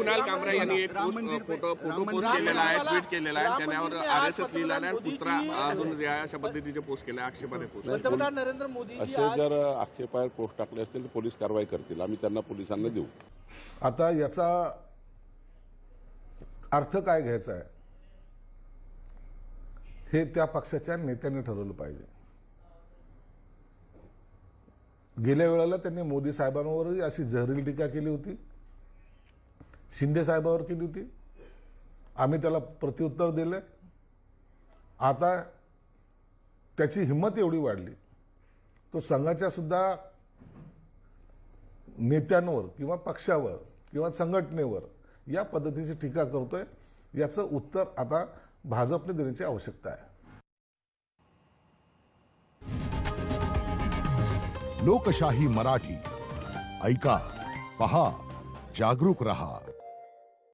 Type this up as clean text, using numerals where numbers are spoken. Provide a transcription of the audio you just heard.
कुणाल कामरा यांनी एक फोटो पोस्ट केलेला आहे, ट्विट केलेला आहे, त्यावर आरएसएस लिहिला आहे, पुत्रा अजून अशा पद्धतीचे पोस्ट केले, आक्षेपाने पोस्ट. पंतप्रधान नरेंद्र मोदी असे जर आक्षेपार्ह पोस्ट टाकले असतील तर पोलीस कारवाई करतील, आम्ही त्यांना पोलिसांना देऊ. आता याचा अर्थ काय घ्यायचा आहे हे त्या पक्षाच्या नेत्यांनी ठरवलं पाहिजे. गेल्या वेळेला त्यांनी मोदी साहेबांवरही अशी जहरीली टीका केली होती, शिंदे साहेबांवर केली होती, आम्ही त्याला प्रत्युत्तर दिले. आता त्याची हिंमत एवढी वाढली, तो संघाच्या सुद्धा नेत्यांवर किंवा पक्षावर किंवा संघटनेवर या पद्धतीची टीका करतोय. याचं उत्तर आता भाजपने देण्याची आवश्यकता आहे. लोकशाही मराठी ऐका, पहा, जागरूक रहा.